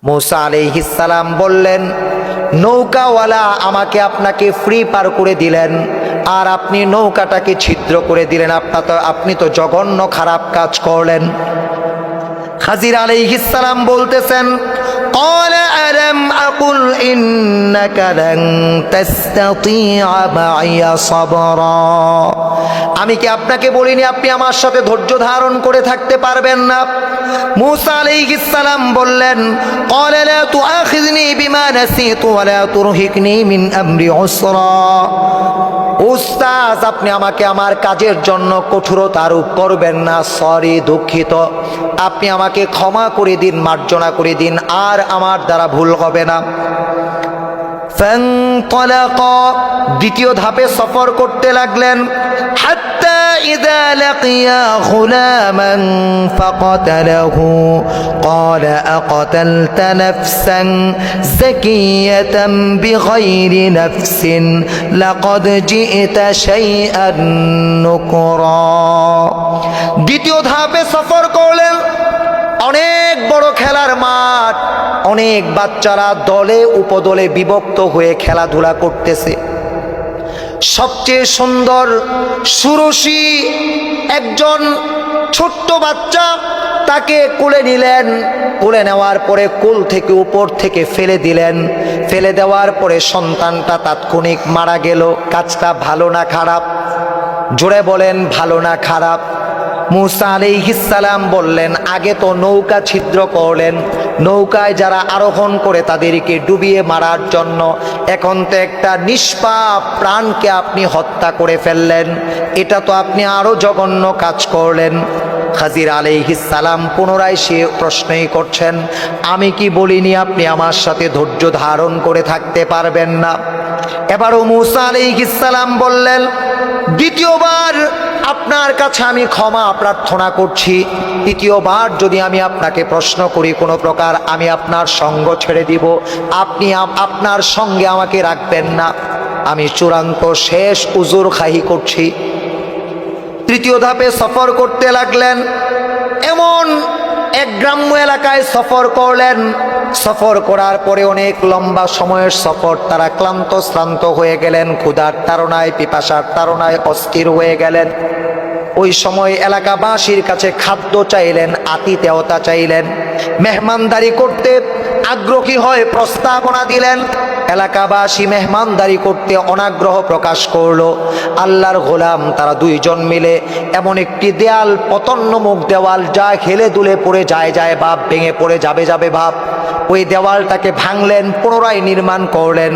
মূসা আলাইহিস সালাম বললেন, নৌকাওয়ালা আমাকে আপনাকে ফ্রি পার করে দিলেন, আর আপনি নৌকাটাকে ছিদ্র করে দিলেন। আপনি তো জঘন্য খারাপ কাজ করলেন। খাজির আলাইহিস সালাম বলতেছেন, قال ألم أقل إنك لن تستطيع معي صبرا, আমি কি আপনাকে বলিনি আপনি আমার সাথে ধৈর্য ধারণ করে থাকতে পারবেন না? মূসা আলাইহিস সালাম বললেন, قال لا تؤاخذني بما نسيت ولا ترهقني من أمري عسرا, উস্তাদ আপনি আমাকে আমার কাজের জন্য কঠোরতা আরোপ করবেন না, সরি, দুঃখিত, আপনি আমাকে ক্ষমা করে দিন, মার্জনা করে দিন, আর আমার দ্বারা ভুল হবে না। ফানতালাকা, দ্বিতীয় ধাপে সফর করতে লাগলেন। হাত্তা ইযা লাকিয়া গুলামান ফাকাতালাহু ক্বালা আকাতালতা নাফসান যাকিয়াতান বিগাইরি নাফসিন লাকাদ জিইতা শাইআন নুকরা। দ্বিতীয় ধাপে সফর করলেন। অনেক বড় খেলার মাঠ, অনেক বাচ্চারা দলে উপদলে বিভক্ত হয়ে খেলাধুলা করতেছে। সবচেয়ে সুন্দর সুরসী একজন ছোট্ট বাচ্চা, তাকে কোলে নিলেন। কোলে নেওয়ার পরে কোল থেকে উপর থেকে ফেলে দিলেন। ফেলে দেওয়ার পরে সন্তানটা তাৎক্ষণিক মারা গেল। কাজটা ভালো না খারাপ? জোরে বলেন, ভালো না খারাপ? মূসা আলাইহিস সালাম বললেন, আগে তো নৌকা ছিদ্র করলেন, নৌকায় যারা আরোহণ করে তাদেরকে ডুবিয়ে মারার জন্য, এখন তো একটা নিষ্পাপ প্রাণকে আপনি হত্যা করে ফেললেন, এটা তো আপনি আরো জঘন্য কাজ করলেন। খাজির আলাইহিস সালাম পুনরায় সে প্রশ্নই করছেন, আমি কি বলিনি আপনি আমার সাথে ধৈর্য ধারণ করে থাকতে পারবেন না? এবারও মূসা আলাইহিস সালাম বললেন, দ্বিতীয়বার আপনার কাছে আমি ক্ষমা প্রার্থনা করছি, তৃতীয়বার যদি আমি আপনাকে প্রশ্ন করি কোনো প্রকার, আমি আপনার সঙ্গ ছেড়ে দিব, আপনি আপনার সঙ্গে আমাকে রাখবেন না, আমি চূড়ান্ত শেষ উজুর খাহি করছি। তৃতীয় ধাপে সফর করতে লাগলেন। এমন এক গ্রাম্য এলাকায় সফর করলেন। সফর করার পরে অনেক লম্বা সময়ের সফর, তারা ক্লান্ত শ্রান্ত হয়ে গেলেন, ক্ষুধার তাড়নায় পিপাসার তাড়নায় অস্থির হয়ে গেলেন। ওই সময় এলাকাবাসীর কাছে খাদ্য চাইলেন, আতিথেয়তা চাইলেন, মেহমানদারি করতে আগ্রহী হয়ে প্রস্তাবনা দিলেন। এলাকাবাসী মেহমানদারি করতে অনাগ্রহ প্রকাশ করলো। আল্লাহর গোলাম তারা দুইজন মিলে এমন একটি দেয়াল, পতন্নমুখ দেওয়াল, যা হেলে দুলে পড়ে যায় ভাব, ভেঙে পড়ে যাবে ভাব, ওই দেওয়ালটাকে ভাঙলেন, পুনরায় নির্মাণ করলেন।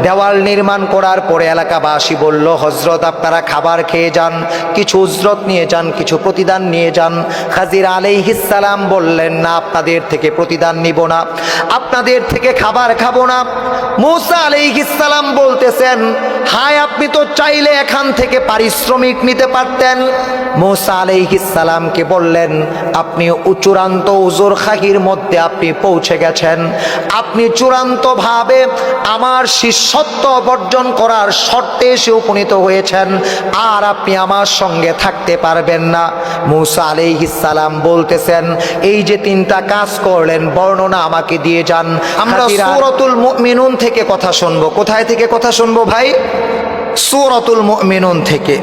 দেওয়াল নির্মাণ করার পরে এলাকাবাসী বলল, হযরত আপনারা খাবার খেয়ে যান, কিছু উজরত নিয়ে যান, কিছু প্রতিদান নিয়ে যান। খাজির আলাইহিস সালাম বললেন, না, আপনাদের থেকে প্রতিদান নিব না, আপনাদের থেকে খাবার খাবো না। মূসা আলাইহিস সালাম বলতেছেন, হায়, আপনি তো চাইলে এখান থেকে পারিশ্রমিক নিতে পারতেন। মূসা আলাইহিস সালামকে বললেন, আপনি চূড়ান্ত উজুর খাহির মধ্যে আপনি পৌঁছে গেছেন, আপনি চূড়ান্তভাবে আমার শিষ্যত্ব বর্জন করার শর্তে এসে উপনীত হয়েছেন, আর আপনি আমার সঙ্গে থাকতে পারবেন না। মূসা আলাইহিস সালাম বলতেছেন, এই যে তিনটা কাজ করলেন, বর্ণনা আমাকে দিয়ে যান। আমরা সূরাতুল মুমিনুন থেকে কথা শুনবো। কোথায় থেকে কথা শুনবো ভাই? সূরাতুল মুমিনুন থেকে।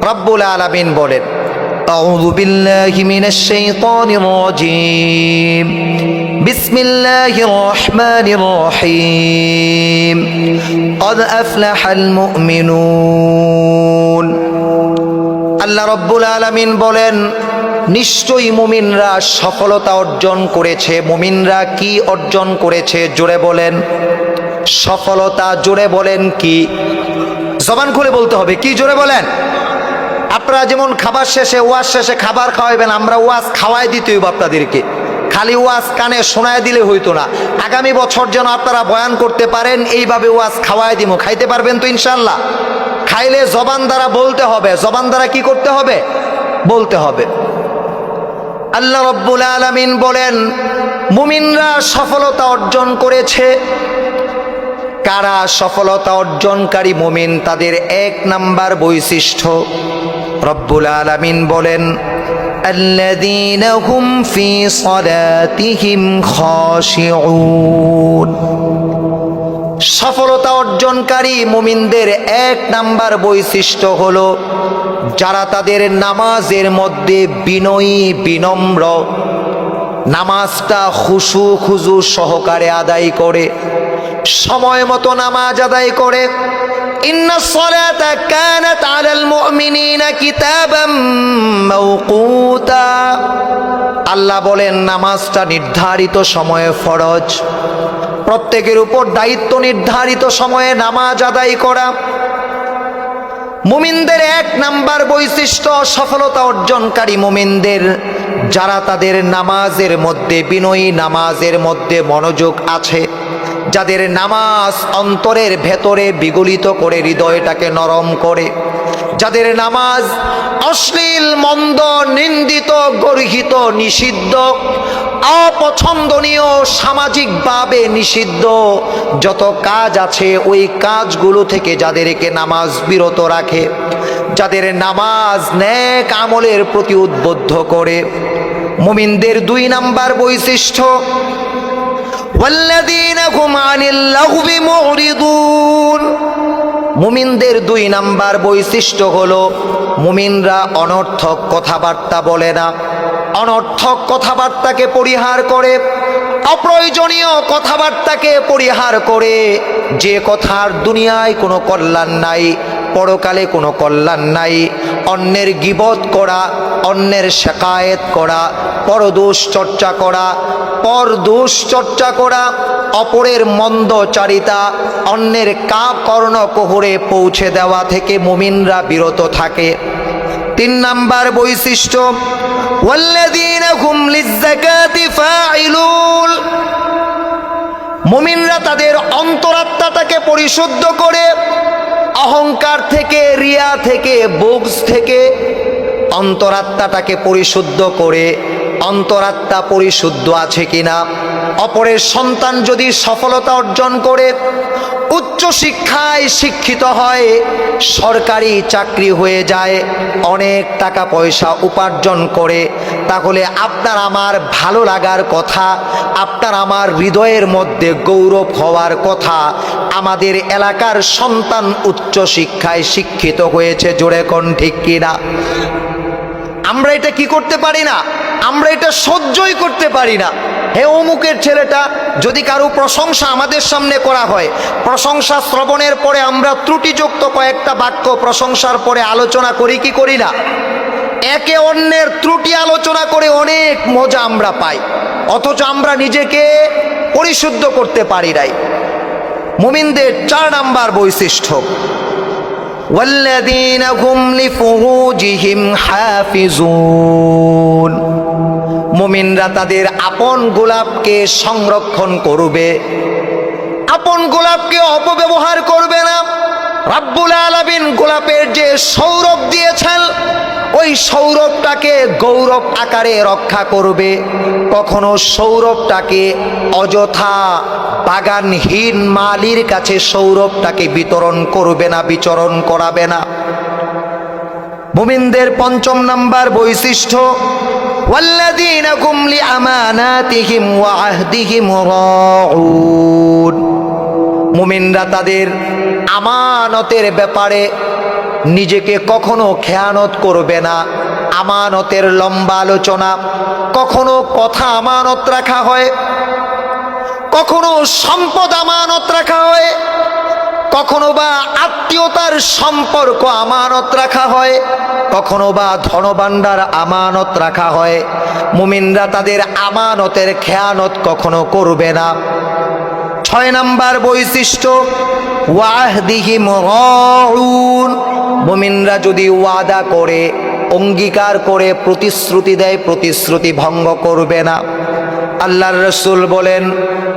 রব্বুল আলামিন বলেন, আউযু বিল্লাহি মিনাশ শাইতানির রাজীম, বিসমিল্লাহির রহমানির রহিম, ক্বাদ আফলাহাল মুমিনুন। আল্লাহ রব্বুল আলামিন বলেন, নিশ্চয়ই মুমিনরা সফলতা অর্জন করেছে। মুমিনরা কি অর্জন করেছে? জোরে বলেন, সফলতা। জোরে বলেন কি? জবান খুলে বলতে হবে, কি? জোরে বলেন। আপনারা যেমন খাবার শেষে, ওয়াজ শেষে খাবার খাওয়াইবেন, আমরা ওয়াজ খাওয়াই দিতে হইব আপনাদেরকে, খালি ওয়াজ কানে শোনায় দিলে হইতো না। আগামী বছর যেন আপনারা বয়ান করতে পারেন, এইভাবে ওয়াজ খাওয়াই দিব। খাইতে পারবেন তো ইনশাল্লাহ? খাইলে জবান দ্বারা বলতে হবে। জবান দ্বারা কি করতে হবে? বলতে হবে। আল্লাহ রব্বুল আলামিন বলেন, মুমিনরা সফলতা অর্জন করেছে। কারা সফলতা অর্জনকারী মুমিন? তাদের এক নাম্বার বৈশিষ্ট্য রব্বুল আলামিন বলেন, الذين هم في صلاتهم خاشعون। সফলতা অর্জনকারী মুমিনদের এক নাম্বার বৈশিষ্ট্য হলো যারা তাদের নামাজের মধ্যে বিনয়ী বিনম্র, নামাজটা খুশু খুজু সহকারে আদায় করে, সময় মতো নামাজ আদায় করে। ইন্নাস সালাতা কানাত আলাল মুমিনিনা কিতাবাম মাওকুতা। আল্লাহ বলেন নামাজটা নির্ধারিত সময়ে ফরজ, প্রত্যেকের উপর দায়িত্ব নির্ধারিত সময়ে নামাজ আদায় করা। মুমিনদের এক নাম্বার বৈশিষ্ট্য, সফলতা অর্জনকারী মুমিনদের যারা তাদের নামাজের মধ্যে বিনয়ী, নামাজের মধ্যে মনোযোগ আছে, যাদের নামাজ অন্তরের ভেতরে বিগলিত করে হৃদয়টাকে নরম করে, যাদের নামাজ অশ্লীল, মন্দ, নিন্দিত, গর্হিত, নিষিদ্ধ, অপছন্দনীয়, সামাজিকভাবে নিষিদ্ধ যত কাজ আছে ওই কাজগুলো থেকে যাদেরকে নামাজ বিরত রাখে, যাদের নামাজ নেক আমলের প্রতি উদ্বুদ্ধ করে। মুমিনদের দুই নাম্বার বৈশিষ্ট্য ওয়াল্লাযীনা হুম আনিল লাগবি মুরিদুন। মুমিনদের দুই নাম্বার বৈশিষ্ট্য হলো মুমিনরা অনর্থক কথাবার্তা বলে না, অনর্থক কথাবার্তাকে পরিহার করে, অপ্রয়োজনীয় কথাবার্তাকে পরিহার করে। যে কথার দুনিয়ায় কোনো কল্যাণ নাই, পরকালে কোনো কল্যাণ নাই, অন্যের গীবত করা, অন্যের শিকায়েত করা, পরদোষ চর্চা করা, পরদোষ চর্চা করা, অপরের মন্দচারিতা, অন্যের কর্ণকুহরে পৌঁছে দেওয়া থেকে মুমিনরা বিরত থাকে। তিন নাম্বার বৈশিষ্ট্য ওয়াল্লাযীনা হুম লিয-যাকাতি ফাঈলুন। মুমিনরা তাদের অন্তরাত্মাটাকে পরিশুদ্ধ করে, অহংকার থেকে, রিয়া থেকে, বুগজ থেকে অন্তরাত্মাটাকে পরিশুদ্ধ করে, অন্তরাত্মা পরিশুদ্ধ আছে কিনা। অপরের সন্তান যদি সফলতা অর্জন করে, উচ্চ শিক্ষায় শিক্ষিত হয়, সরকারি চাকরি হয়ে যায়, অনেক টাকা পয়সা উপার্জন করে, তাহলে আপনার আমার ভালো লাগার কথা, আপনার আমার হৃদয়ের মধ্যে গৌরব হওয়ার কথা, আমাদের এলাকার সন্তান উচ্চ শিক্ষায় শিক্ষিত হয়েছে। জোরে কোন ঠিক কিনা? আমরা এটা কি করতে পারি না? আমরা এটা সহ্যই করতে পারি না। হে অমুকের ছেলেটা, যদি কারো প্রশংসা আমাদের সামনে করা হয়, প্রশংসা শ্রবণের পরে আমরা ত্রুটিযুক্ত কয়েকটা বাক্য প্রশংসার পরে আলোচনা করি কি করি না? একে অন্যের ত্রুটি আলোচনা করে অনেক মজা আমরা পাই, অথচ আমরা নিজেকে পরিশুদ্ধ করতে পারি নাই। মুমিনদের চার নাম্বার বৈশিষ্ট্য ওয়াল্লাযীনা হুম লিফুরুজিহিম হাফিজুন। মুমিনরা তাদের আপন গোলাপকে সংরক্ষণ করবে, আপন গোলাপকে অপব্যবহার করবে না। রাব্বুল আলামিন গোলাপের যে সৌরভ দিয়েছেন, ওই সৌরভটাকে গৌরব আকারে রক্ষা করবে। কখনো সৌরভটাকে অযথা বাগানহীন মালির কাছে সৌরভটাকে বিতরণ করবে না, বিচরণ করাবে না। মুমিনদের পঞ্চম নাম্বার বৈশিষ্ট্য ওয়াল্লাযীনা হুম লিআমানাতিহিম ওয়া আহদিহিম রাউন। মুমিনরা তাদের আমানতের ব্যাপারে নিজেকে কখনো খেয়ানত করবে না। আমানতের লম্বা আলোচনা, কখনো কথা আমানত রাখা হয়, কখনো সম্পদ আমানত রাখা হয়, কখনো বা আত্মীয়তার সম্পর্ক আমানত রাখা হয়, কখনো বা ধনভাণ্ডার আমানত রাখা হয়। মুমিনরা তাদের আমানতের খেয়ানত কখনো করবে না। ছয় নাম্বার বৈশিষ্ট্য ওয়াহদিহিম রাউন। মুমিনরা যদি ওয়াদা করে, অঙ্গীকার করে, প্রতিশ্রুতি দেয়, প্রতিশ্রুতি ভঙ্গ করবে না। আল্লাহর রাসূল বলেন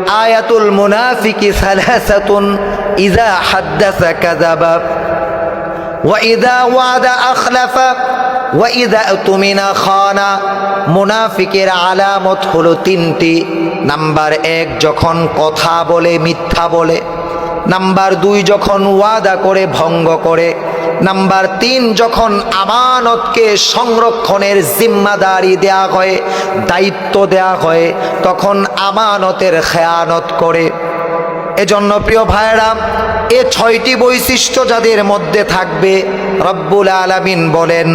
আয়াতুল মুনাফিকি সালাসাতুন ইযা হাদ্দাসা কাযাবা ওয়া ইযা ওয়াদা আখলাফা ওয়া ইযা তুমিনা খানা। মুনাফিকের আলামত হলো তিনটি। নাম্বার এক, যখন কথা বলে মিথ্যা বলে। নাম্বার দুই, যখন ওয়াদা করে ভঙ্গ করে। নাম্বার 3, যখন আমানতকে সংরক্ষণের জিম্মাদারি দেয়া হয়, দায়িত্ব দেয়া হয়, তখন আমানতের খেয়ানত করে। এজন্য প্রিয় ভাইরা, এ 6টি বৈশিষ্ট্য যাদের মধ্যে থাকবে, রব্বুল আলামিন বলেন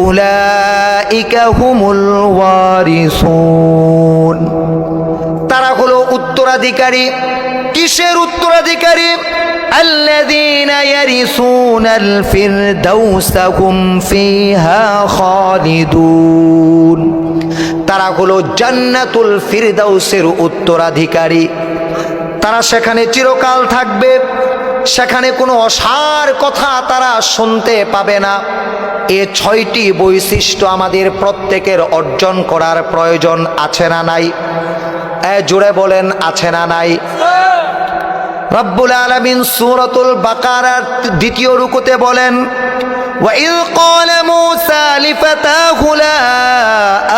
উলাইকা হুমুল ওয়ারিসুন, তারা হলো উত্তরাধিকারী। কিসের উত্তরাধিকারী? আল্লাযীনা ইয়ারিসুনাল ফিরদাউসা হুম ফিহা খালিদুন, তারা হলো জান্নাতুল ফিরদাউসের উত্তরাধিকারী। তারা সেখানে চিরকাল থাকবে, সেখানে কোনো অসার কথা তারা শুনতে পাবে না। এ 6টি বৈশিষ্ট্য আমাদের প্রত্যেকের অর্জন করার প্রয়োজন আছে না নাই? জোরে বলেন, আছে না নাই? রব্বুল আলামিন সূরাতুল বাকারার 2 রুকুতে বলেন وَإِذْ قَالَ مُوسَى لِفَتَاهُ لَا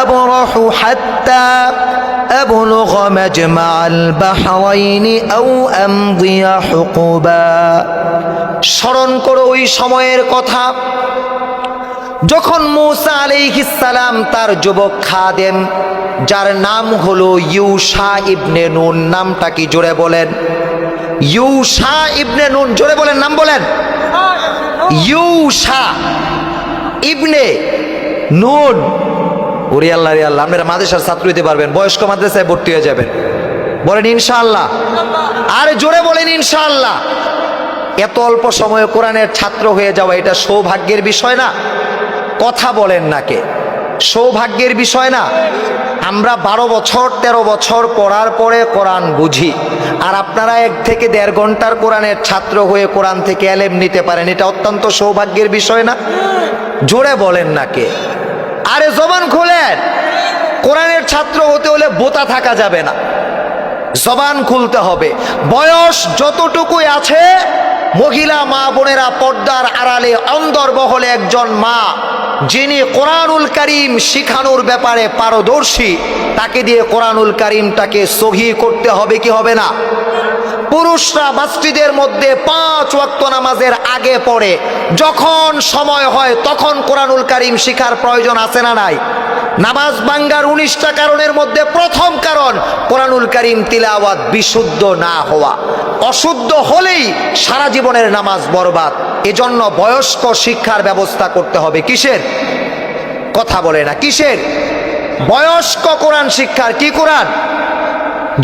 أَبْرَحُ حَتَّى أَبْلُغَ مَجْمَعَ الْبَحْرَيْنِ أَوْ أَمْضِيَ حُقُبًا, স্মরণ করো ওই সময়ের কথা যখন মূসা আলাইহিস সালাম তার যুবক খাদেম, যার নাম হলো ইউশা ইবনে নুন, নামটা কি জোরে বলেন? ইউশা ইবনে নুন, জোরে বলেন, নাম বলেন। ইউশা ইবনে নুন। ওরে আল্লাহ রে আল্লাহ, আপনারা মাদ্রাসার ছাত্র হইতে পারবেন, বয়স্ক মাদ্রাসায় ভর্তি হয়ে যাবেন। বলেন ইনশাআল্লাহ। আর জোরে বলেন ইনশাআল্লাহ। এত অল্প সময়ে কোরআনের ছাত্র হয়ে যাওয়া, এটা সৌভাগ্যের বিষয় না? কথা বলেন না কে? সৌভাগ্যের বিষয় না? আমরা 12 বছর 13 বছর পড়ার পরে কোরআন বুঝি, আর আপনারা 1 থেকে 1.5 ঘন্টার কোরআনের ছাত্র হয়ে কোরআন থেকে এলেম নিতে পারেন, এটা অত্যন্ত সৌভাগ্যের বিষয় না? জোরে বলেন না কে? আরে জবান খুলেন। কোরআনের ছাত্র হতে হলে বোতা থাকা যাবে না, জবান খুলতে হবে। বয়স যতটুকুই আছে, মহিলা মা বোনেরা পর্দার আড়ালে অন্দরবহলে একজন মা যিনি কোরআনুল কারীম শিখানোর ব্যাপারে পারদর্শী, তাকে দিয়ে কোরআনুল কারীমটাকে সহি করতে হবে কি হবে না? পুরুষরা মসজিদের মধ্যে 5 ওয়াক্ত নামাজের আগে পড়ে, যখন সময় হয় তখন কোরআনুল কারীম শিখার প্রয়োজন আছে না নাই? নামাজ ভাঙ্গার 19টা কারণের মধ্যে প্রথম কারণ কোরআনুল কারীম তিলাওয়াত বিশুদ্ধ না হওয়া। অশুদ্ধ হলেই সারা জীবনের নামাজ বরবাদ। এজন্য বয়স্ক শিক্ষার ব্যবস্থা করতে হবে। কিসের কথা বলে না? কিসের? বয়স্ক কোরআন শিক্ষার। কি কোরআন?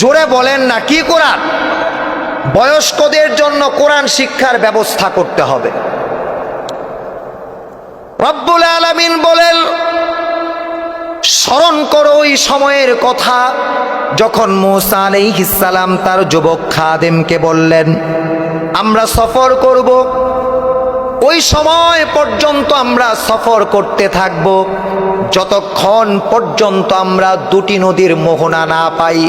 জোরে বলেন না, কি কোরআন? বয়স্কদের জন্য কোরআন শিক্ষার ব্যবস্থা করতে হবে। রব্বুল আলামিন বলেন, স্মরণ করো ওই সময়ের কথা যখন মূসা আলাইহিস সালাম তার যুবক খাদেমকে বললেন, আমরা সফর করব, ওই সময় পর্যন্ত আমরা সফর করতে থাকব যতক্ষণ পর্যন্ত আমরা 2টি নদীর মোহনা না পাই,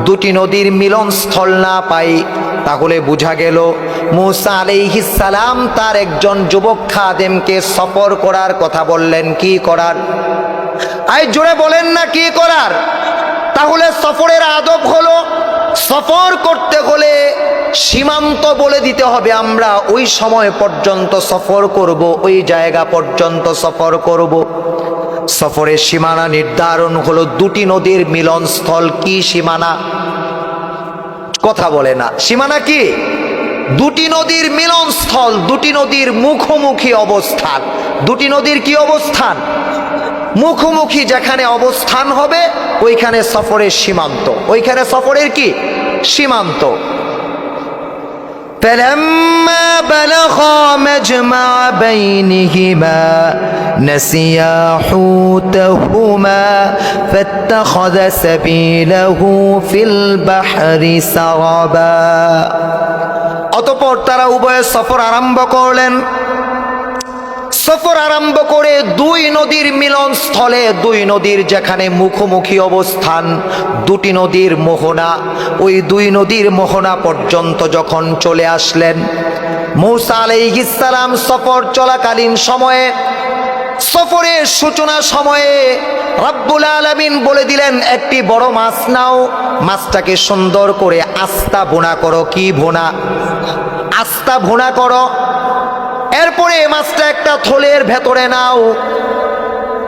2টি নদীর মিলনস্থল না পাই। তাহলে বোঝা গেল মূসা আলাইহিস সালাম তার একজন যুবক খাদেমকে সফর করার কথা বললেন। কি করার? আই জোরে বলেন না, কি করার? তাহলে সফরের আদব হলো, সফর করতে হলে সীমান্ত বলে দিতে হবে, আমরা ওই সময় পর্যন্ত সফর করব, ওই জায়গা পর্যন্ত সফর করব। সফরের সীমানা নির্ধারণ হলো 2টি নদীর মিলনস্থল। কি সীমানা? কথা বলে না। সীমানা কি? 2টি নদীর মিলনস্থল, 2টি নদীর মুখোমুখি অবস্থান। 2টি নদীর কি অবস্থান? মুখোমুখি যেখানে অবস্থান হবে ওইখানে সফরের সীমান্ত, ওইখানে সফরের কি সীমান্ত। فَلَمَّا بَلَغَا مَجْمَعَ بَيْنِهِمَا نَسِيَا حُوتَهُمَا فَاتَّخَذَ سَبِيلَهُ فِي الْبَحْرِ سَرَبًا। অতঃপর তারা উভয়ে সফর আরম্ভ করলেন। সফর আরম্ভ করে 2 নদীর মিলনস্থলে, 2 নদীর যেখানে মুখোমুখি অবস্থান, 2টি নদীর মোহনা, ওই 2 নদীর মোহনা পর্যন্ত যখন চলে আসলেন, মূসা আলাইহিস সালাম সফর চলাকালীন সময়ে, সফরের সূচনা সময়ে রব্বুল আলামিন বলে দিলেন, একটি বড় মাছ নাও, মাছটাকে সুন্দর করে আস্তা ভুনা করো। কি ভুনা? আস্তা ভুনা করো। এরপরে মাছটা একটা থলের ভেতরে নাও,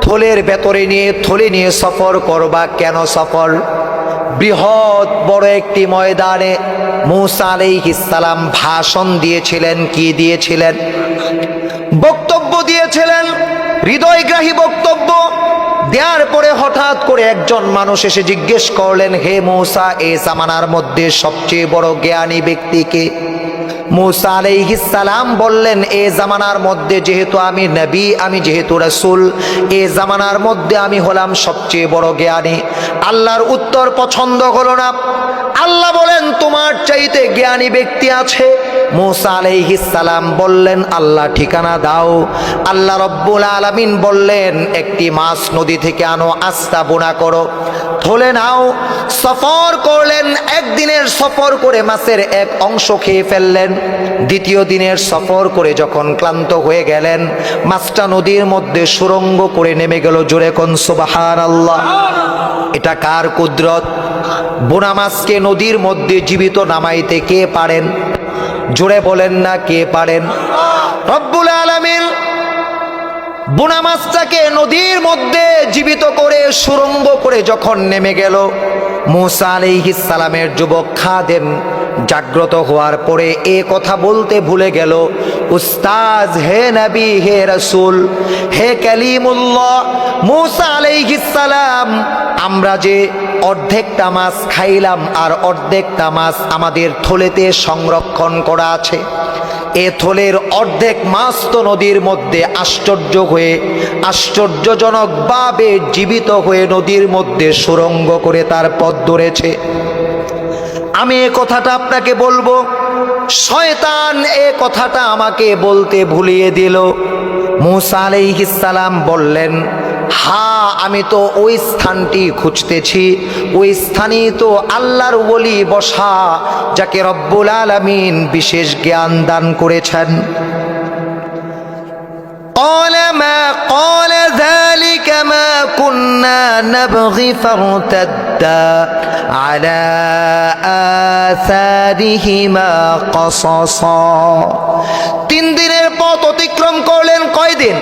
থলের ভেতরে নিয়ে থলে নিয়ে সফর করবা। কেন সফর? বৃহৎ বড় একটি ময়দানে মূসা আলাইহিস সালাম ভাষণ দিয়েছিলেন। কি দিয়েছিলেন? বক্তব্য দিয়েছিলেন, হৃদয়গ্রাহী বক্তব্য দেওয়ার পরে হঠাৎ করে একজন মানুষ এসে জিজ্ঞেস করলেন, হে মূসা, এই জামানার মধ্যে সবচেয়ে বড় জ্ঞানী ব্যক্তি কে? মূসা আলাইহিস সালাম বললেন, এই জামানার মধ্যে যেহেতু আমি নবী, আমি যেহেতু রাসূল, এই জামানার মধ্যে আমি হলাম সবচেয়ে বড় জ্ঞানী। আল্লাহর উত্তর পছন্দ হলো না। আল্লাহ বলেন, তোমার চাইতে জ্ঞানী ব্যক্তি আছে? মূসা আলাইহিস সালাম বললেন, আল্লাহ ঠিকানা দাও। আল্লাহ রব্বুল আলামিন বললেন, একটি মাছ নদী থেকে আনো, আস্তা বোনা করো, থলে নাও। সফর করলেন, একদিনের সফর করে মাছের এক অংশ খেয়ে ফেললেন। দ্বিতীয় দিনের সফর করে যখন ক্লান্ত হয়ে গেলেন, মাছটা নদীর মধ্যে সুরঙ্গ করে নেমে গেল। জোরে কোন সুবহানাল্লাহ। এটা কার কুদরত? বোনা মাছকে নদীর মধ্যে জীবিত নামাইতে কে পারেন? জোরে বলেন না, কে পারেন? রব্বুল আলামিন বোনা মাছটাকে নদীর মধ্যে জীবিত করে সুরঙ্গ করে যখন নেমে গেল, মূসা আলাইহিস সালামের যুবক খাদেম জাগ্রত হওয়ার পরে এ কথা বলতে ভুলে গেল, উস্তাজ, হে নবী, হে রাসূল, হে কালিমুল্লাহ মূসা আলাইহিস সালাম, আমরা যে অর্ধেকটা মাছ খাইলাম আর অর্ধেকটা মাছ আমাদের থলেতে সংরক্ষণ করা আছে। এ থলের অর্ধেক মাছ তো নদীর মধ্যে আশ্চর্যজনকভাবে জীবিত হয়ে নদীর মধ্যে সুরঙ্গ করে তার পথ ধরেছে। আমি এ কথাটা আপনাকে বলবো, শয়তান এ কথাটা আমাকে বলতে ভুলিয়ে দিল। মূসা আলাইহিস সালাম বললেন, হ্যাঁ, আমি তো ওই স্থানটি খুঁজতেছি, ওই স্থানই তো আল্লাহর ওলি বসা, যাকে রব্বুল আলামিন বিশেষ জ্ঞান দান করেছেন। قال ما قال ذلك ما كنا نبغي فارتدا على آثارهما قصصا। 3 দিনের পথ অতিক্রম করলেন। কয়দিন?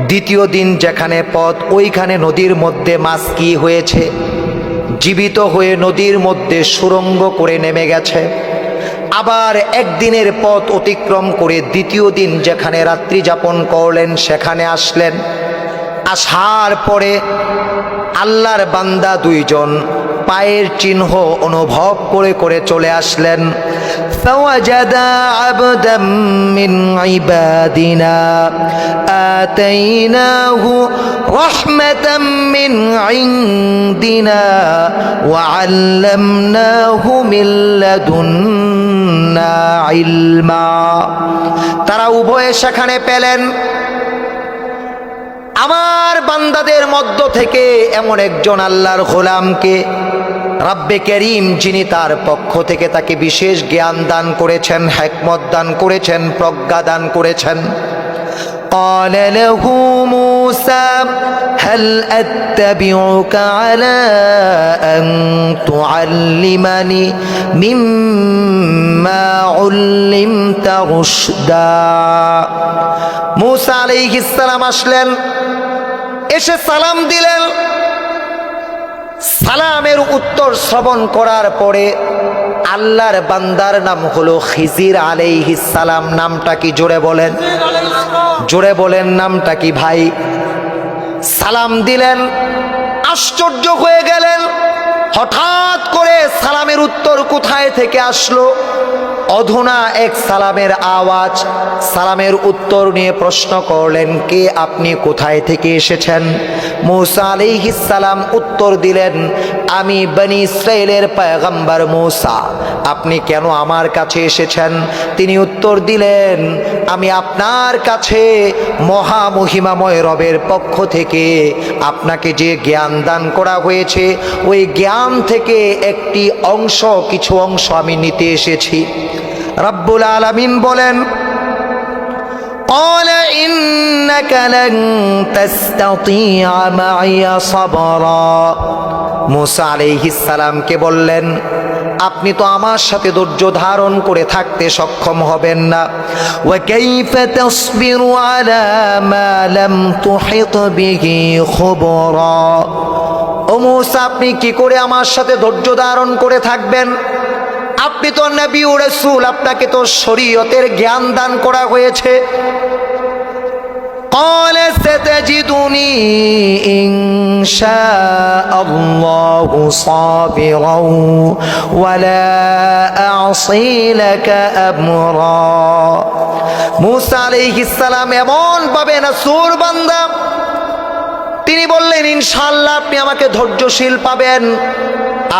দ্বিতীয় দিন যেখানে পথ, ওইখানে নদীর মধ্যে মাছ কি হয়েছে? জীবিত হয়ে নদীর মধ্যে সুরঙ্গ করে নেমে গেছে। আবার একদিনের পথ অতিক্রম করে দ্বিতীয় দিন যেখানে রাত্রি যাপন করলেন সেখানে আসলেন। আসার পরে আল্লাহর বান্দা 2 জন পায়ের চিহ্ন অনুভব করে করে চলে আসলেন। فوجدا عبدا من عبادنا آتيناه رحمة من عندنا وعلمناه من لدنا علما। তারা উভয়ে সেখানে পেলেন আমার বান্দাদের মধ্য থেকে এমন একজন আল্লাহর গোলামকে, রব্বে করিম যিনি তার পক্ষ থেকে তাকে বিশেষ জ্ঞান দান করেছেন, হিকমত দান করেছেন, প্রজ্ঞা দান করেছেন। قال له موسى هل أتبعك على أن تعلمني مما علمت رشدا। মূসা আলাইহিস সালাম আসলেন, এসে সালাম দিলেন। সালামের উত্তর শ্রবণ করার পরে আল্লাহর বান্দার নাম হলো খিজির আলাইহিস সালাম। নামটা কি? জোরে বলেন, জোরে বলেন, নামটা কি ভাই? সালাম দিলেন, আশ্চর্য হয়ে গেলেন। হঠাৎ করে সালামের উত্তর কোথায় থেকে আসলো? অধুনা এক সালামের আওয়াজ। সালামের উত্তর নিয়ে প্রশ্ন করলেন, কে আপনি? কোথায় থেকে এসেছেন? মূসা আলাইহিস সালাম উত্তর দিলেন, আমি বনি ইসরাইলের পয়গম্বর মূসা। আপনি কেন আমার কাছে এসেছেন? তিনি উত্তর দিলেন, আমি আপনার কাছে মহামহিমাময় রবের পক্ষ থেকে আপনাকে যে জ্ঞান দান করা হয়েছে, ওই জ্ঞান থেকে একটি অংশ, কিছু অংশ আমি নিতে এসেছি। রব্বুল আলামিন বলেন, قال إنك لن تستطيع معي صبرا। মূসা আলাইহিস সালামকে বললেন, আপনি তো আমার সাথে ধৈর্য ধারণ করে থাকতে সক্ষম হবেন না। ওয়া কাইফা তাসবিরু আলা মা লাম তুহিত বিহি খুবরা, ও মূসা আপনি কি করে আমার সাথে ধৈর্য ধারণ করে থাকবেন? আপনি তো নবী ও রাসূল, আপনাকে তো শরীয়তের জ্ঞান দান করা হয়েছে। قال ستجدني إن شاء الله صابرا ولا أعصي لك أمرا। মূসা আলাইহিস সালাম এমন ভাবে রাসূল বান্দা, তিনি বললেন ইনশাআল্লাহ আপনি আমাকে ধৈর্যশীল পাবেন,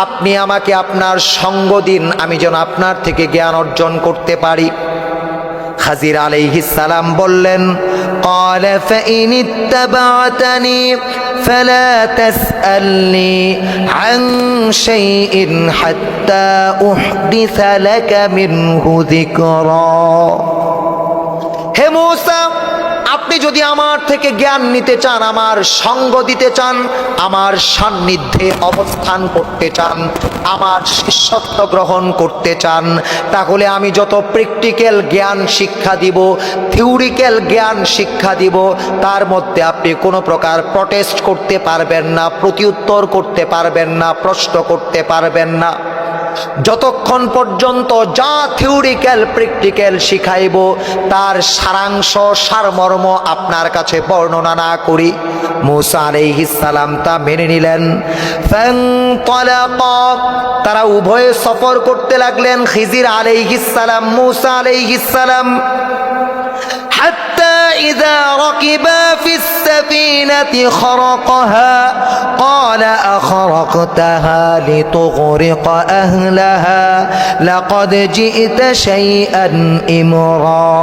আপনি আমাকে আপনার সঙ্গ দিন, আমি যেন আপনার থেকে জ্ঞান অর্জন করতে পারি। খাজির আলাইহিস সালাম বললেন قال فإن اتبعتني فلا تسألني عن شيء حتى أحدث لك منه ذكرا। হে মূসা, আপনি যদি আমার থেকে জ্ঞান নিতে চান, আমার সঙ্গ দিতে চান, আমার সান্নিধ্যে অবস্থান করতে চান, আমার শিষ্যত্ব গ্রহণ করতে চান, তাহলে আমি যত প্র্যাকটিক্যাল জ্ঞান শিক্ষা দিব, থিওরিক্যাল জ্ঞান শিক্ষা দিব, তার মধ্যে আপনি কোনো প্রকার প্রটেস্ট করতে পারবেন না, প্রত্যুত্তর করতে পারবেন না, প্রশ্ন করতে পারবেন না, যতক্ষণ পর্যন্ত যা থিওরিক্যাল প্র্যাকটিক্যাল শিখাইব তার সারাংশ সারমর্ম আপনার কাছে বর্ণনা না করি। মূসা আলাইহিস সালাম তা মেনে নিলেন। ফানতালাকা, তারা উভয়ে সফর করতে লাগলেন, খিজির আলাইহিস সালাম, মূসা আলাইহিস সালাম। حتى إذا ركبا في السفينة خرقها قال أخرقتها لتغرق أهلها لقد جئت شيئا إمرا।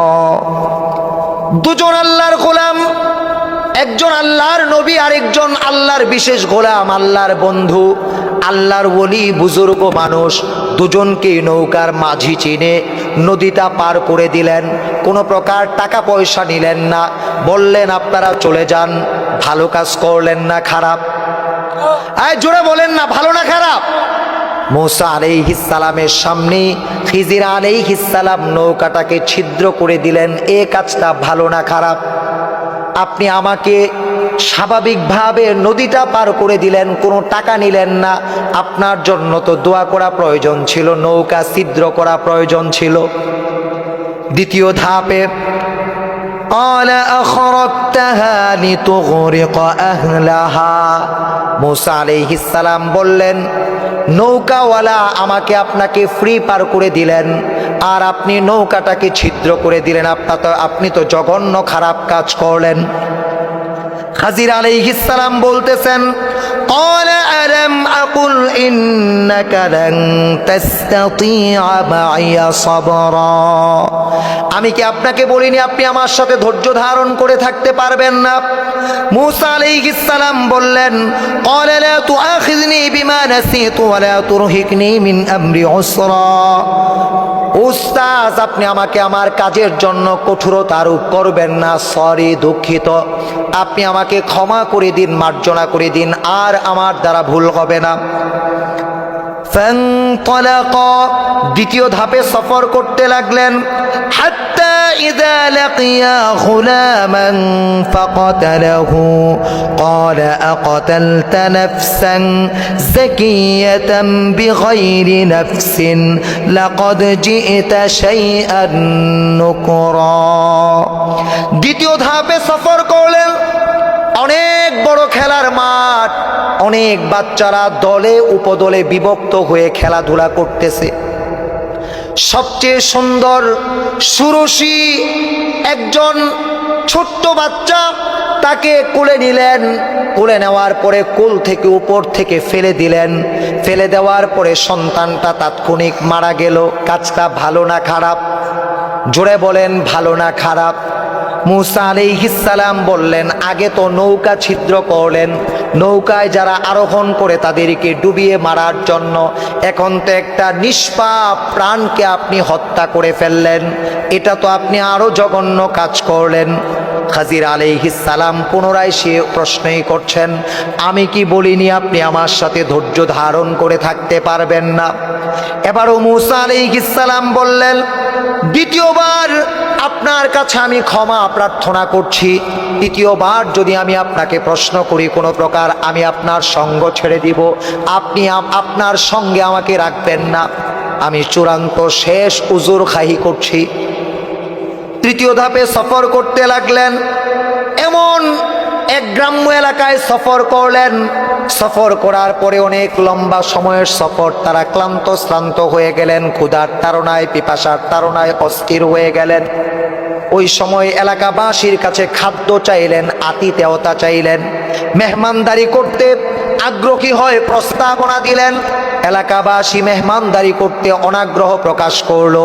দুজন আল্লাহর গোলাম, একজন আল্লাহর নবী আর একজন আল্লাহর বিশেষ গোলাম, আল্লাহর বন্ধু, আল্লাহর ওলি, বুজুর্গ মানুষ, দুজনকে নৌকার মাঝি চিনে নদীটা পার করে দিলেন। কোনো প্রকার টাকা পয়সা নিলেন না, বললেন আপনারা চলে যান। ভালো কাজ করলেন না খারাপ? জোরে বলেন না, ভালো না খারাপ? মূসা আলাইহিস সালামের সামনে খিজির আলাইহিস সালাম নৌকাটাকে ছিদ্র করে দিলেন। এ কাজটা ভালো না খারাপ? আপনি আমাকে স্বাভাবিকভাবে নদীটা পার করে দিলেন, কোনো টাকা নিলেন না, আপনার জন্য তো দোয়া করা প্রয়োজন ছিল, নৌকা ছিদ্র করা প্রয়োজন ছিল। দ্বিতীয় ধাপে قال أخرقتها لتغرق أهلها, মূসা আলাইহিস সালাম বললেন নৌকাওয়ালা আমাকে আপনাকে ফ্রি পার করে দিলেন, আর আপনি নৌকাটাকে ছিদ্র করে দিলেন, আপনি তো জঘন্য খারাপ কাজ করলেন। খাজির আলাইহিস সালাম বলতেছেন قال ألم أقل إنك لن تستطيع معي صبرا, আমি কি আপনাকে বলিনি আপনি আমার সাথে ধৈর্য ধারণ করে থাকতে পারবেন না? মূসা আলাইহিস সালাম বললেন قال لا تؤاخذني بما نسيت ولا ترهقني من أمري عسرا, উস্তাদ আপনি আমাকে আমার কাজের জন্য কঠোরতা আরোপ করবেন না, সরি, দুঃখিত, আপনি আমাকে ক্ষমা করে দিন, মার্জনা করে দিন, আর আমার দ্বারা ভুল হবে না। ফানতালাকা, দ্বিতীয় ধাপে সফর করতে লাগলেন। হাত্তা ইযা লাকিয়া গুলামান ফাকাতালাহু ক্বালা আকাতালতা নাফসান যাকিয়াতান বিগাইরি নাফসিন লাকাদ জিইতা শাইআন নুকরা। দ্বিতীয় ধাপে সফর করলেন। অনেক বড় খেলার মাঠ, অনেক বাচ্চারা দলে উপদলে বিভক্ত হয়ে খেলাধুলা করতেছে। সবচেয়ে সুন্দর সুরসী একজন ছোট্ট বাচ্চা, তাকে কোলে নিলেন, কোলে নেওয়ার পরে কোল থেকে উপর থেকে ফেলে দিলেন, ফেলে দেওয়ার পরে সন্তানটা তাৎক্ষণিক মারা গেল। কাজটা ভালো না খারাপ? জোরে বলেন, ভালো না খারাপ? মূসা আলাইহিস সালাম বললেন আগে তো নৌকা ছিদ্র করলেন, নৌকায় যারা আরোহণ করে তাদেরকে ডুবিয়ে মারার জন্য, এখন তো একটা নিষ্পাপ প্রাণকে আপনি হত্যা করে ফেললেন, এটা তো আপনি আরো জঘন্য কাজ করলেন। খাজির আলাইহিস সালাম পুনরায় সে প্রশ্নই করছেন, আমি কি বলিনি আপনি আমার সাথে ধৈর্য ধারণ করে থাকতে পারবেন না? এবারও মূসা আলাইহিস সালাম বললেন, দ্বিতীয়বার আপনার কাছে আমি ক্ষমা প্রার্থনা করছি, তৃতীয়বার যদি আমি আপনাকে প্রশ্ন করি কোনো প্রকার আমি আপনার সঙ্গ ছেড়ে দিব, আপনি আপনার সঙ্গে আমাকে রাখবেন না। আমি চূড়ান্ত শেষ উজুর খাহি করছি। তৃতীয় ধাপে সফর করতে লাগলেন। এমন এক গ্রাম্য এলাকায় সফর করলেন। সফর করার পরে অনেক লম্বা সময়ের সফর, তারা শ্রান্ত হয়ে গেলেন, ক্ষুধার তাড়নায় পিপাসার তাড়নায় অস্থির হয়ে গেলেন। ওই সময় এলাকাবাসীর কাছে খাদ্য চাইলেন, আতিথেয়তা চাইলেন, মেহমানদারি করতে আগ্রহী হয়ে প্রস্তাবনা দিলেন। এলাকাবাসী মেহমানদারি করতে অনাগ্রহ প্রকাশ করলো।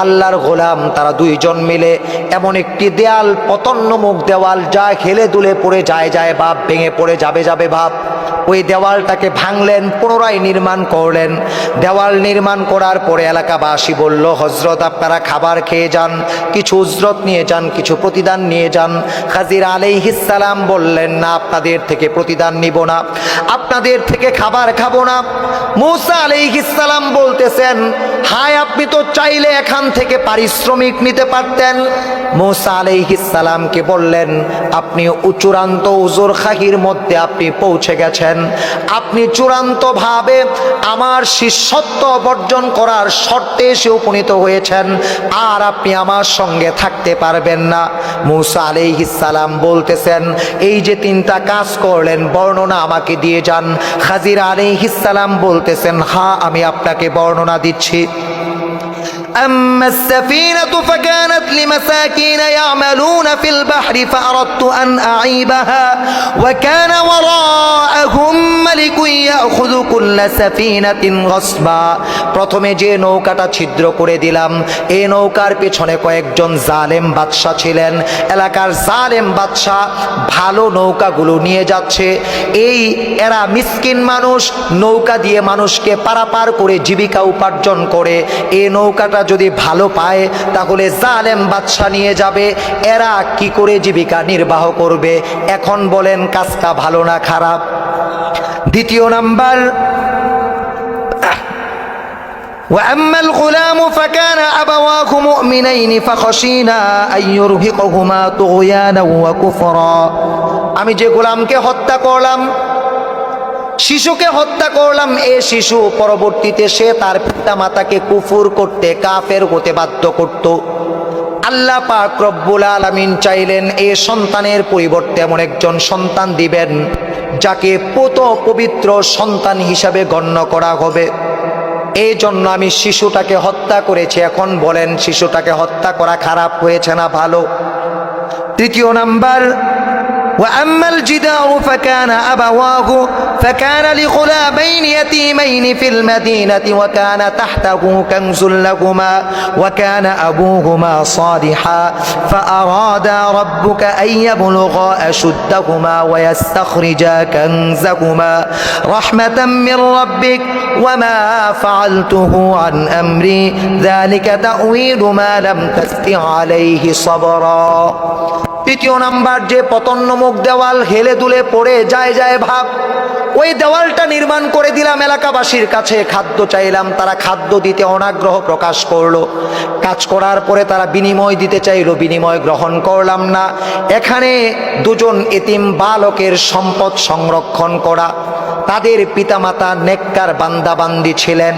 আল্লাহর গোলাম তারা দুইজন মিলে এমন একটি দেয়াল, পতন্নমুখ দেওয়াল, যা হেলে দুলে পড়ে যায় ভাব, ভেঙে পড়ে যাবে ভাব, ওই দেওয়ালটাকে ভাঙলেন, পুনরায় নির্মাণ করলেন। দেওয়াল নির্মাণ করার পরে এলাকাবাসী বলল, হযরত আপনারা খাবার খেয়ে যান, কিছু উজরত নিয়ে যান, কিছু প্রতিদান নিয়ে যান। খাজির আলাইহিস সালাম বললেন, না, আপনাদের থেকে প্রতিদান নিব না, আপনাদের থেকে খাবার খাবো না। মূসা আলাইহিস সালাম বলতেছেন, হায়, আপনি তো চাইলে এখান থেকে পারিশ্রমিক নিতে পারতেন। মূসা আলাইহিস সালামকে বললেন, আপনি চূড়ান্ত উজুর খাহির মধ্যে আপনি পৌঁছে গেছেন, আপনি চূড়ান্তভাবে আমার শিষ্যত্ব বর্জন করার শর্তে এসে উপনীত হয়েছেন, আর আপনি আমার সঙ্গে থাকতে পারবেন না। মূসা আলাইহিস সালাম বলতেছেন, এই যে তিনটা কাজ করলেন, বর্ণনা আমাকে দিয়ে যান। খাজির আলাইহিস সালাম বলতেছেন, হ্যাঁ, আমি আপনাকে বর্ণনা দিচ্ছি। أما السفينة فكانت لمساكين يعملون في البحر فأردت أن أعيبها وكان وراءهم ملك يأخذ كل سفينة غصبا। প্রথমে যে নৌকাটা ছিদ্র করে দিলাম, এই নৌকার পেছনে কয়েকজন জালেম বাদশা ছিলেন। এলাকার জালেম বাদশা ভালো নৌকাগুলো নিয়ে যাচ্ছে। এরা মিসকিন মানুষ, নৌকা দিয়ে মানুষকে পারাপার করে জীবিকা উপার্জন করে। এই নৌকাটা যদি ভালো পায় তাহলে জালেম বাদশা নিয়ে যাবে, এরা কি করে জীবিকা নির্বাহ করবে? এখন বলেন কাজটা ভালো না খারাপ? দ্বিতীয় নাম্বার, وأما الغلام فكان أبواه مؤمنين فخشينا أن يرهقهما طغيانا وكفرا। আমি যে গোলামকে হত্যা করলাম, শিশুকে হত্যা করলাম, এ শিশু পরবর্তীতে সে তার পিতামাতাকে কুফর করতে, কাফের হতে বাধ্য করত। আল্লাহ পাক রব্বুল আলামিন চাইলেন এই সন্তানের পরিবর্তে এমন একজন সন্তান দিবেন যাকে পবিত্র সন্তান হিসাবে গণ্য করা হবে। এই জন্য আমি শিশুটাকে হত্যা করেছি। এখন বলেন শিশুটাকে হত্যা করা খারাপ হয়েছে না ভালো? তৃতীয় নাম্বার, وأما الجدار فكان لغلامين يتيمين في المدينة وكان تحته كنز لهما وكان أبوهما صالحا فأرادا ربك أن يبلغا أشدهما ويستخرجا كنزهما رحمة من ربك وما فعلته عن أمري ذلك تأويل ما لم تستطع عليه صبرا। তৃতীয় নাম্বার, যে পতন্নমুখ দেওয়াল হেলে দুলে পড়ে যায় ভাব, ওই দেওয়ালটা নির্মাণ করে দিলাম। এলাকাবাসীর কাছে খাদ্য চাইলাম, তারা খাদ্য দিতে অনাগ্রহ প্রকাশ করলো। কাজ করার পরে তারা বিনিময় দিতে চাইলো, বিনিময় গ্রহণ করলাম না। এখানে দুজন এতিম বালকের সম্পদ সংরক্ষণ করা, তাদের পিতামাতা নেককার বান্দাবান্দি ছিলেন।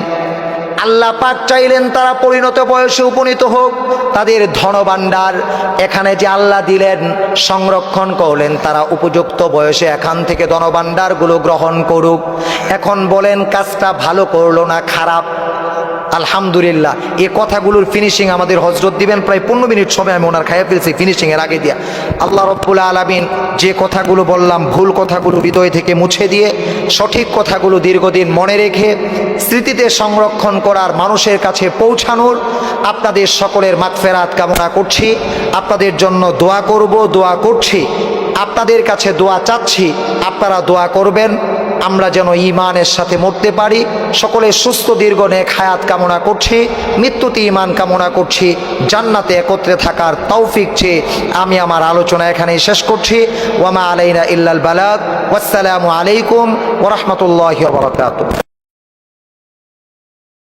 আল্লাহ পাক চাইলেন তারা পরিণত বয়সে উপনীত হোক, তাদের ধনভাণ্ডার এখানে যে আল্লাহ দিলেন, সংরক্ষণ করলেন, তারা উপযুক্ত বয়সে এখান থেকে ধনভাণ্ডারগুলো গ্রহণ করুক। এখন বলেন কাজটা ভালো করলো না খারাপ? আলহামদুলিল্লাহ, এই কথাগুলোর ফিনিশিং আমাদের হজরত দিবেন প্রায় 15 মিনিট সময় আমি ওনার খাইয়া ফেলছি ফিনিশিং এর আগে দিয়া। আল্লাহ রব্বুল আলামিন যে কথাগুলো বললাম, ভুল কথাগুলো হৃদয় থেকে মুছে দিয়ে সঠিক কথাগুলো দীর্ঘদিন মনে রেখে স্মৃতিতে সংরক্ষণ করার, মানুষের কাছে পৌঁছানোর আপনাদের সকলের মাগফিরাত কামনা করছি। আপনাদের জন্য দোয়া করব, দোয়া করছি, আপনাদের কাছে দোয়া চাচ্ছি, আপনারা দোয়া করবেন। আমরা যেন ঈমানের সাথে মরতে পারি। সকলে সুস্থ দীর্ঘ নেক হায়াত কামনা করছি, মৃত্যুতে ঈমান কামনা করছি, জান্নাতে একত্রে থাকার তৌফিক চেয়ে আমি আমার আলোচনা এখানেই শেষ করছি। ওয়া মা আলাইনা ইল্লাল বালাগ। ওয়াসসালামু আলাইকুম ওয়া রাহমাতুল্লাহি ওয়া বারাকাতুহু।